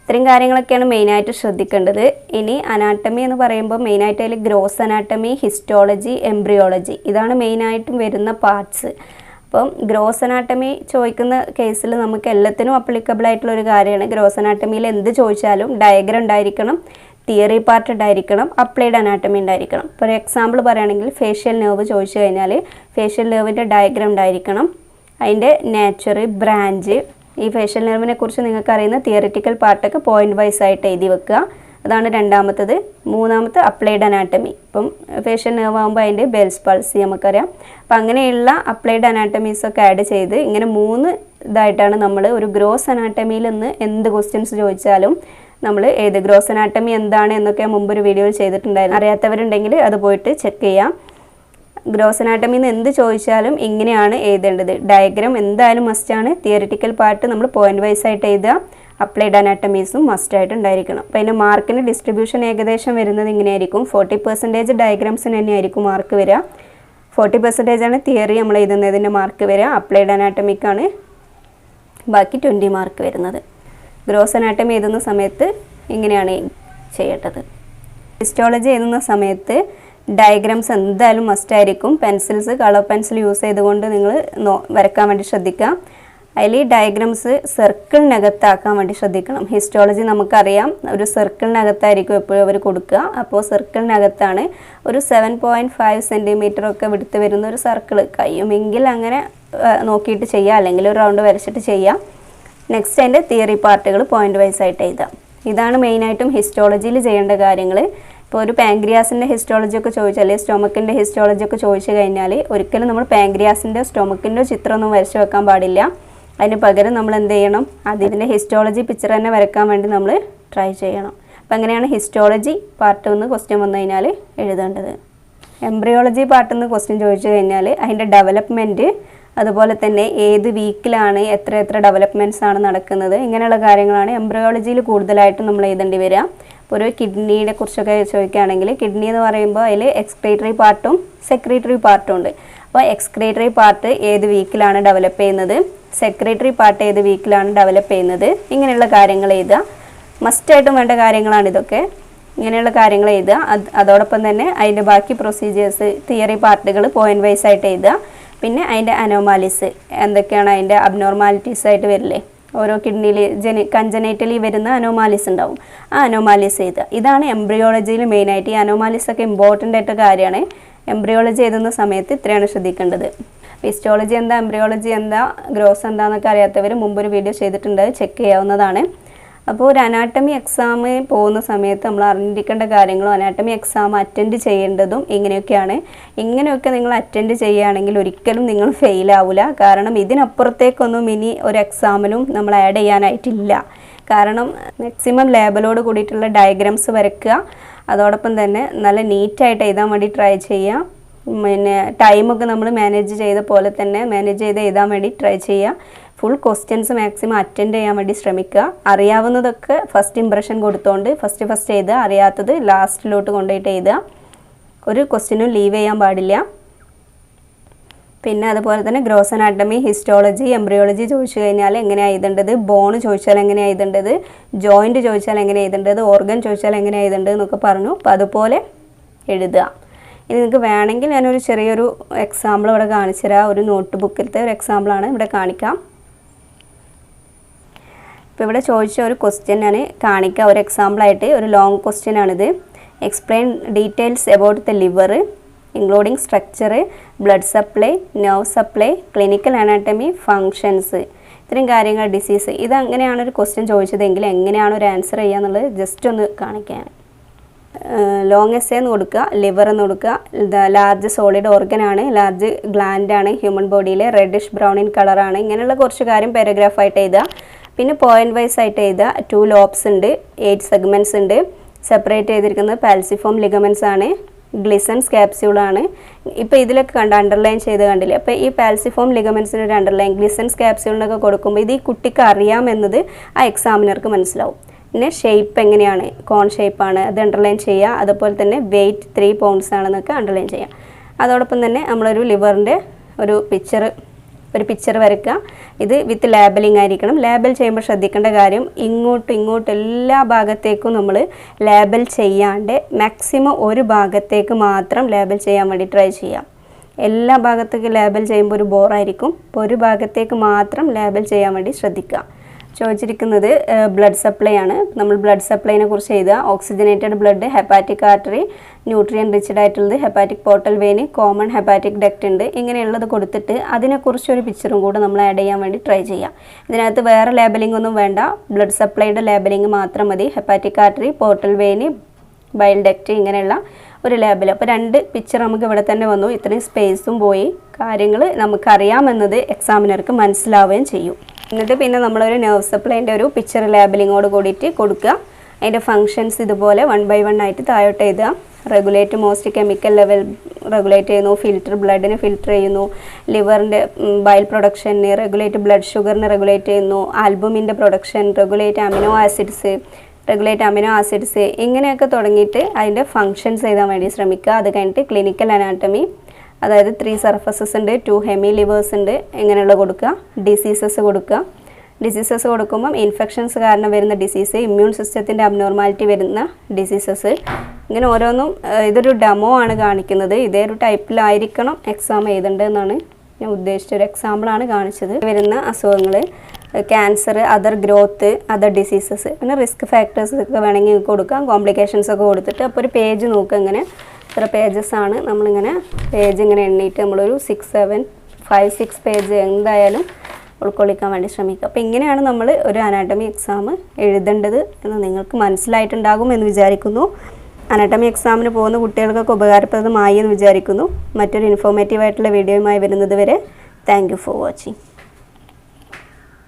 ഇത്രയും കാര്യങ്ങളൊക്കെയാണ് മെയിനായിട്ട് ശ്രദ്ധിക്കേണ്ടത്. ഇനി അനാട്ടമി എന്ന് പറയുമ്പോൾ മെയിനായിട്ട് അതിൽ ഗ്രോസ് അനാട്ടമി, ഹിസ്റ്റോളജി, എംബ്രിയോളജി ഇതാണ് മെയിനായിട്ടും വരുന്ന പാർട്സ്. അപ്പം ഗ്രോസ് അനാട്ടമി ചോദിക്കുന്ന കേസിൽ നമുക്ക് എല്ലാത്തിനും അപ്ലിക്കബിൾ ആയിട്ടുള്ള ഒരു കാര്യമാണ്. ഗ്രോസ് അനാട്ടമിയിൽ എന്ത് ചോദിച്ചാലും ഡയഗ്രാം ഉണ്ടായിരിക്കണം, തിയറി പാർട്ട് ഉണ്ടായിരിക്കണം, അപ്ലൈഡ് അനാട്ടമി ഉണ്ടായിരിക്കണം. ഇപ്പോൾ ഒരു എക്സാമ്പിൾ പറയുകയാണെങ്കിൽ ഫേഷ്യൽ നെർവ് ചോദിച്ചു കഴിഞ്ഞാൽ ഫേഷ്യൽ നെർവിൻ്റെ ഡയഗ്രാം ഉണ്ടായിരിക്കണം, അതിൻ്റെ നേച്ചർ, ബ്രാഞ്ച്. ഈ ഫേഷ്യൽ നെർവിനെ കുറിച്ച് നിങ്ങൾക്ക് അറിയുന്ന തിയറിറ്റിക്കൽ പാർട്ടൊക്കെ പോയിന്റ് വൈസ് ആയിട്ട് എഴുതി വെക്കുക. അതാണ് രണ്ടാമത്തത്. മൂന്നാമത്തെ അപ്ലൈഡ് അനാട്ടമി. ഇപ്പം ഫേഷ്യൽ നെർവ് ആകുമ്പോൾ അതിൻ്റെ ബെൽസ് പൾസി നമുക്കറിയാം. അപ്പം അങ്ങനെയുള്ള അപ്ലൈഡ് അനാട്ടമീസൊക്കെ ആഡ് ചെയ്ത് ഇങ്ങനെ 3 ഇതായിട്ടാണ് നമ്മൾ ഒരു ഗ്രോസ് അനാട്ടമിയിൽ നിന്ന് എന്ത് ക്വസ്റ്റ്യൻസ് ചോദിച്ചാലും നമ്മൾ ഏത് ഗ്രോസ് അനാട്ടമി എന്താണ് എന്നൊക്കെ മുമ്പൊരു വീഡിയോയിൽ ചെയ്തിട്ടുണ്ടായിരുന്നു. അറിയാത്തവരുണ്ടെങ്കിൽ അത് പോയിട്ട് ചെക്ക് ചെയ്യാം. ഗ്രോസ് അനാട്ടമിയിൽ നിന്ന് എന്ത് ചോദിച്ചാലും ഇങ്ങനെയാണ് എഴുതേണ്ടത്. ഡയഗ്രാം എന്തായാലും മസ്റ്റാണ്. തിയറിറ്റിക്കൽ പാർട്ട് നമ്മൾ പോയിന്റ് വൈസ് ആയിട്ട് എഴുതുക. അപ്ലൈഡ് അനാട്ടമീസും മസ്റ്റായിട്ട് ഉണ്ടായിരിക്കണം. അപ്പോൾ അതിൻ്റെ മാർക്കിൻ്റെ ഡിസ്ട്രിബ്യൂഷൻ ഏകദേശം വരുന്നത് ഇങ്ങനെയായിരിക്കും. 40% ഡയഗ്രാംസിന് തന്നെയായിരിക്കും മാർക്ക് വരിക. 40% ആണ് തിയറി നമ്മൾ എഴുതുന്നതിൻ്റെ മാർക്ക് വരിക. അപ്ലൈഡ് അനാട്ടമിക്കാണ് ബാക്കി 20 മാർക്ക് വരുന്നത്. ഗ്രോസ് അനാട്ടമി എഴുതുന്ന സമയത്ത് ഇങ്ങനെയാണ് ചെയ്യേണ്ടത്. ഹിസ്റ്റോളജി എഴുതുന്ന സമയത്ത് ഡയഗ്രാംസ് എന്തായാലും മസ്റ്റായിരിക്കും. പെൻസിൽസ്, കളർ പെൻസിൽ യൂസ് ചെയ്തുകൊണ്ട് നിങ്ങൾ വരയ്ക്കാൻ വേണ്ടി ശ്രദ്ധിക്കുക. അതിൽ ഡയഗ്രാംസ് സർക്കിളിനകത്താക്കാൻ വേണ്ടി ശ്രദ്ധിക്കണം. ഹിസ്റ്റോളജി നമുക്കറിയാം ഒരു സർക്കിളിനകത്തായിരിക്കും എപ്പോഴും അവർ കൊടുക്കുക. അപ്പോൾ സർക്കിളിനകത്താണ് ഒരു 7.5 സെൻറ്റിമീറ്റർ ഒക്കെ വിടുത്ത് വരുന്ന ഒരു സർക്കിൾ. കഴിയുമെങ്കിൽ അങ്ങനെ നോക്കിയിട്ട് ചെയ്യുക, അല്ലെങ്കിൽ ഒരു റൗണ്ട് വരച്ചിട്ട് ചെയ്യാം. നെക്സ്റ്റ് അതിൻ്റെ തിയറി പാർട്ടുകൾ പോയിന്റ് വൈസ് ആയിട്ട് എഴുതാം. ഇതാണ് മെയിനായിട്ടും ഹിസ്റ്റോളജിയിൽ ചെയ്യേണ്ട കാര്യങ്ങൾ. ഇപ്പോൾ ഒരു പാങ്ക്രിയാസിൻ്റെ ഹിസ്റ്റോളജി ഒക്കെ ചോദിച്ചാൽ, അല്ലെങ്കിൽ സ്റ്റൊമക്കിൻ്റെ ഹിസ്റ്റോളജി ഒക്കെ ചോദിച്ചു കഴിഞ്ഞാൽ ഒരിക്കലും നമ്മൾ പാങ്ക്രിയാസിൻ്റെ സ്റ്റൊമക്കിൻ്റെ ചിത്രമൊന്നും വരച്ച് വെക്കാൻ പാടില്ല. അതിന് പകരം നമ്മൾ എന്ത് ചെയ്യണം, അതിൻ്റെ ഹിസ്റ്റോളജി പിക്ചർ തന്നെ വരയ്ക്കാൻ വേണ്ടി നമ്മൾ ട്രൈ ചെയ്യണം. അപ്പോൾ അങ്ങനെയാണ് ഹിസ്റ്റോളജി പാർട്ട് ഒന്ന് ക്വസ്റ്റ്യൻ വന്നു കഴിഞ്ഞാൽ എഴുതേണ്ടത്. എംബ്രിയോളജി പാർട്ടിൽ നിന്ന് ക്വസ്റ്റ്യൻ ചോദിച്ചു കഴിഞ്ഞാൽ അതിൻ്റെ ഡെവലപ്മെൻറ്റ്, അതുപോലെ തന്നെ ഏത് വീക്കിലാണ് എത്ര ഡെവലപ്മെൻറ്റ്സ് ആണ് നടക്കുന്നത്, ഇങ്ങനെയുള്ള കാര്യങ്ങളാണ് എംബ്രിയോളജിയിൽ കൂടുതലായിട്ടും നമ്മൾ എഴുതേണ്ടി വരിക. ഇപ്പോൾ ഒരു കിഡ്നിയെ കുറിച്ചൊക്കെ ചോദിക്കുകയാണെങ്കിൽ, കിഡ്നി എന്ന് പറയുമ്പോൾ അതിൽ എക്സ്ക്രീറ്ററി പാർട്ടും സെക്രീറ്ററി പാർട്ടും ഉണ്ട്. അപ്പോൾ എക്സ്ക്രീറ്ററി പാർട്ട് ഏത് വീക്കിലാണ് ഡെവലപ്പ് ചെയ്യുന്നത്, സെക്രീറ്ററി പാർട്ട് ഏത് വീക്കിലാണ് ഡെവലപ്പ് ചെയ്യുന്നത്, ഇങ്ങനെയുള്ള കാര്യങ്ങൾ എഴുതുക. മസ്റ്റായിട്ടും വേണ്ട കാര്യങ്ങളാണ് ഇതൊക്കെ. ഇങ്ങനെയുള്ള കാര്യങ്ങൾ എഴുതുക. അതോടൊപ്പം തന്നെ അതിൻ്റെ ബാക്കി പ്രൊസീജിയേഴ്സ്, തിയറി പാർട്ടുകൾ പോയിന്റ് വൈസ് ആയിട്ട് എഴുതുക. പിന്നെ അതിൻ്റെ അനോമാലിസ് എന്തൊക്കെയാണ്, അതിൻ്റെ അബ്നോർമാലിറ്റീസ് ആയിട്ട് വരില്ലേ, ഓരോ കിഡ്നിയിൽ കഞ്ചനൈറ്റലി വരുന്ന അനോമാലിസ് ഉണ്ടാവും, ആ അനോമാലിസ് എഴുതുക. ഇതാണ് എംബ്രിയോളജിയിൽ മെയിനായിട്ട്. ഈ അനോമാലിസ് ഒക്കെ ഇമ്പോർട്ടൻ്റ് ആയിട്ട് കാര്യമാണ്. എംബ്രിയോളജി എഴുതുന്ന സമയത്ത് ഇത്രയാണ് ശ്രദ്ധിക്കേണ്ടത്. ഹിസ്റ്റോളജി എന്താ, എംബ്രിയോളജി എന്താ, ഗ്രോസ് എന്താണെന്നൊക്കെ അറിയാത്തവർ മുമ്പൊരു വീഡിയോ ചെയ്തിട്ടുണ്ട്, ചെക്ക് ചെയ്യാവുന്നതാണ്. അപ്പോൾ ഒരു അനാട്ടമി എക്സാം പോകുന്ന സമയത്ത് നമ്മൾ അറിഞ്ഞിരിക്കേണ്ട കാര്യങ്ങളും അനാട്ടമി എക്സാം അറ്റൻഡ് ചെയ്യേണ്ടതും ഇങ്ങനെയൊക്കെയാണ്. ഇങ്ങനെയൊക്കെ നിങ്ങൾ അറ്റൻഡ് ചെയ്യുകയാണെങ്കിൽ ഒരിക്കലും നിങ്ങൾ ഫെയിൽ ആവില്ല. കാരണം ഇതിനപ്പുറത്തേക്കൊന്നും ഇനി ഒരു എക്സാമിനും നമ്മൾ ആഡ് ചെയ്യാനായിട്ടില്ല. കാരണം മാക്സിമം ലേബലോട് കൂടിയിട്ടുള്ള ഡയഗ്രാംസ് വരയ്ക്കുക. അതോടൊപ്പം തന്നെ നല്ല നീറ്റായിട്ട് എഴുതാൻ വേണ്ടി ട്രൈ ചെയ്യുക. പിന്നെ ടൈമൊക്കെ നമ്മൾ മാനേജ് ചെയ്ത പോലെ തന്നെ മാനേജ് ചെയ്ത് എഴുതാൻ വേണ്ടി ട്രൈ ചെയ്യുക. ഫുൾ ക്വസ്റ്റ്യൻസ് മാക്സിമം അറ്റൻഡ് ചെയ്യാൻ വേണ്ടി ശ്രമിക്കുക. അറിയാവുന്നതൊക്കെ ഫസ്റ്റ് ഇംപ്രഷൻ കൊടുത്തുകൊണ്ട് ഫസ്റ്റ് എഴുതുക, അറിയാത്തത് ലാസ്റ്റിലോട്ട് കൊണ്ടുപോയിട്ട് എഴുതുക. ഒരു ക്വസ്റ്റ്യനും ലീവ് ചെയ്യാൻ പാടില്ല. പിന്നെ അതുപോലെ തന്നെ ഗ്രോസ് അനാട്ടമി, ഹിസ്റ്റോളജി, എംബ്രിയോളജി ചോദിച്ചു കഴിഞ്ഞാൽ എങ്ങനെയാണ് എഴുതേണ്ടത്, ബോൺ ചോദിച്ചാൽ എങ്ങനെയാണ് എഴുതേണ്ടത്, ജോയിൻറ്റ് ചോദിച്ചാൽ എങ്ങനെ എഴുതേണ്ടത്, ഓർഗൻ ചോദിച്ചാൽ എങ്ങനെ എഴുതേണ്ടത് എന്നൊക്കെ പറഞ്ഞു. അപ്പോൾ അതുപോലെ എഴുതുക. ഇനി നിങ്ങൾക്ക് വേണമെങ്കിൽ ഞാനൊരു ചെറിയൊരു എക്സാമ്പിൾ ഇവിടെ കാണിച്ചു തരാം. ഒരു നോട്ട് ബുക്കിലത്തെ ഒരു എക്സാമ്പിളാണ് ഇവിടെ കാണിക്കാം. ഇപ്പോൾ ഇവിടെ ചോദിച്ച ഒരു ക്വസ്റ്റ്യൻ ഞാൻ കാണിക്കാം ഒരു എക്സാമ്പിളായിട്ട്. ഒരു ലോങ് ക്വസ്റ്റ്യൻ ആണിത്. Explain details about the liver including structure, blood supply, nerve supply, clinical anatomy, functions, ഇത്രയും കാര്യങ്ങൾ, ഡിസീസ്. ഇതങ്ങനെയാണ് ഒരു ക്വസ്റ്റ്യൻ ചോദിച്ചതെങ്കിൽ എങ്ങനെയാണ് ഒരു ആൻസർ ചെയ്യുക എന്നുള്ളത് ജസ്റ്റ് ഒന്ന് കാണിക്കാൻ. ലോങ് എസ്സേ എന്ന് കൊടുക്കുക, ലിവർ എന്ന് കൊടുക്കുക, ലാർജ് സോളിഡ് ഓർഗനാണ്, ലാർജ് ഗ്ലാൻഡാണ് ഹ്യൂമൻ ബോഡിയിൽ, റെഡിഷ് ബ്രൗൺ ഇൻ കളറാണ്, ഇങ്ങനെയുള്ള കുറച്ച് കാര്യം പാരഗ്രാഫായിട്ട് എഴുതുക. പിന്നെ പോയിന്റ് വൈസ് ആയിട്ട് എഴുതുക. 2 ലോബ്സ് ഉണ്ട്, 8 സെഗ്മെൻറ്റ്സ് ഉണ്ട്. സെപ്പറേറ്റ് ചെയ്തിരിക്കുന്നത് പാൽസിഫോം ലിഗമെൻറ്റ്സ് ആണ്, ഗ്ലിസൻസ് ക്യാപ്സ്യൂളാണ്. ഇപ്പോൾ ഇതിലൊക്കെ അണ്ടർലൈൻ ചെയ്ത് കണ്ടില്ലേ. അപ്പോൾ ഈ പാൽസിഫോം ലിഗമെൻറ്റ്സിന് ഒരു അണ്ടർലൈൻ, ഗ്ലിസൻസ് ക്യാപ്സ്യൂളിനൊക്കെ കൊടുക്കുമ്പോൾ ഇത് ഈ കുട്ടിക്ക് അറിയാമെന്നത് ആ എക്സാമിനർക്ക് മനസ്സിലാവും. പിന്നെ ഷേപ്പ് എങ്ങനെയാണ്, കോൺ ഷേപ്പാണ്, അത് അണ്ടർലൈൻ ചെയ്യുക. അതുപോലെ തന്നെ വെയ്റ്റ് 3 പൗണ്ട്സ് ആണെന്നൊക്കെ അണ്ടർലൈൻ ചെയ്യുക. അതോടൊപ്പം തന്നെ നമ്മളൊരു ലിവറിൻ്റെ ഒരു പിക്ചർ വരയ്ക്കുക. ഇത് വിത്ത് ലേബലിംഗ് ആയിരിക്കണം. ലേബൽ ചെയ്യുമ്പോൾ ശ്രദ്ധിക്കേണ്ട കാര്യം, ഇങ്ങോട്ടും എല്ലാ ഭാഗത്തേക്കും നമ്മൾ ലേബൽ ചെയ്യാണ്ട് മാക്സിമം ഒരു ഭാഗത്തേക്ക് മാത്രം ലേബൽ ചെയ്യാൻ വേണ്ടി ട്രൈ ചെയ്യാം. എല്ലാ ഭാഗത്തേക്കും ലേബൽ ചെയ്യുമ്പോൾ ഒരു ബോറായിരിക്കും. അപ്പോൾ ഒരു ഭാഗത്തേക്ക് മാത്രം ലേബൽ ചെയ്യാൻ വേണ്ടി ശ്രദ്ധിക്കുക. ചോദിച്ചിരിക്കുന്നത് ബ്ലഡ് സപ്ലൈ ആണ്. നമ്മൾ ബ്ലഡ് സപ്ലൈനെ കുറിച്ച് എഴുതുക. Oxygenated blood, hepatic artery, nutrient riched ആയിട്ടുള്ളത് hepatic portal vein, common hepatic duct ഉണ്ട്. ഇങ്ങനെയുള്ളത് കൊടുത്തിട്ട് അതിനെക്കുറിച്ചൊരു പിക്ചറും കൂടെ നമ്മൾ ആഡ് ചെയ്യാൻ വേണ്ടി ട്രൈ ചെയ്യാം. ഇതിനകത്ത് വേറെ ലേബലിംഗ് ഒന്നും വേണ്ട, ബ്ലഡ് സപ്ലൈയുടെ ലേബലിംഗ് മാത്രം മതി. Hepatic artery, portal vein, bile duct, ഇങ്ങനെയുള്ള ഒരു ലേബൽ. അപ്പോൾ 2 പിക്ചർ നമുക്ക് ഇവിടെ തന്നെ വന്നു. ഇത്രയും സ്പേസും പോയി, കാര്യങ്ങൾ നമുക്കറിയാമെന്നത് എക്സാമിനർക്ക് മനസ്സിലാവുകയും ചെയ്യും. എന്നിട്ട് പിന്നെ നമ്മളൊരു നെർവ് സപ്ലൈൻ്റെ ഒരു പിക്ചർ ലേബലിങ്ങോട് കൂടിയിട്ട് കൊടുക്കുക. അതിൻ്റെ ഫങ്ഷൻസ് ഇതുപോലെ 1 by 1 ആയിട്ട് താഴോട്ട് എഴുതുക. Regulate most chemical level regulate ചെയ്യുന്നു, ഫിൽറ്റർ ബ്ലഡിനെ ഫിൽറ്റർ ചെയ്യുന്നു, ലിവറിൻ്റെ ബൈൽ പ്രൊഡക്ഷന് റെഗുലേറ്റ്, ബ്ലഡ് ഷുഗറിനെ റെഗുലേറ്റ് ചെയ്യുന്നു, ആൽബുമിൻ്റെ പ്രൊഡക്ഷൻ, റെഗുലേറ്റ് അമിനോ ആസിഡ്സ്, ഇങ്ങനെയൊക്കെ തുടങ്ങിയിട്ട് അതിൻ്റെ ഫങ്ഷൻസ് എഴുതാൻ വേണ്ടി ശ്രമിക്കുക. അത് കഴിഞ്ഞിട്ട് ക്ലിനിക്കൽ അനാട്ടമി, അതായത് 3 സർഫസസ് ഉണ്ട്, 2 ഹെമി ലിവേഴ്സ് ഉണ്ട്, ഇങ്ങനെയുള്ള കൊടുക്കുക. ഡിസീസസ് കൊടുക്കുക. ഡിസീസസ് കൊടുക്കുമ്പം ഇൻഫെക്ഷൻസ് കാരണം വരുന്ന ഡിസീസ്, ഇമ്മ്യൂൺ സിസ്റ്റത്തിൻ്റെ അബ്നോർമാലിറ്റി വരുന്ന ഡിസീസസ്, ഇങ്ങനെ ഓരോന്നും. ഇതൊരു ഡെമോ ആണ് കാണിക്കുന്നത്. ഇതേ ഒരു ടൈപ്പിലായിരിക്കണം എക്സാം എഴുതേണ്ടതെന്നാണ് ഞാൻ ഉദ്ദേശിച്ചൊരു എക്സാമ്പിളാണ് കാണിച്ചത്. വരുന്ന അസുഖങ്ങൾ, cancer, other growth, other diseases, പിന്നെ റിസ്ക് ഫാക്ടേഴ്സ് ഒക്കെ വേണമെങ്കിൽ കൊടുക്കാം. കോംപ്ലിക്കേഷൻസ് ഒക്കെ കൊടുത്തിട്ട് അപ്പോൾ ഒരു പേജ് നോക്കുക. ഇങ്ങനെ ഇത്ര പേജസ് ആണ്. നമ്മളിങ്ങനെ പേജ് ഇങ്ങനെ എണ്ണിയിട്ട് നമ്മളൊരു 5-6 പേജ് എന്തായാലും ഉൾക്കൊള്ളിക്കാൻ വേണ്ടി ശ്രമിക്കുക. അപ്പോൾ ഇങ്ങനെയാണ് നമ്മൾ ഒരു അനാട്ടമി എക്സാം എഴുതേണ്ടത് എന്ന് നിങ്ങൾക്ക് മനസ്സിലായിട്ടുണ്ടാകും എന്ന് വിചാരിക്കുന്നു. അനാട്ടമി എക്സാമിന് പോകുന്ന കുട്ടികൾക്കൊക്കെ ഉപകാരപ്രദമായി എന്ന് വിചാരിക്കുന്നു. മറ്റൊരു ഇൻഫോർമേറ്റീവ് ആയിട്ടുള്ള വീഡിയോയുമായി വരുന്നത് വരെ താങ്ക് യു ഫോർ വാച്ചിങ്.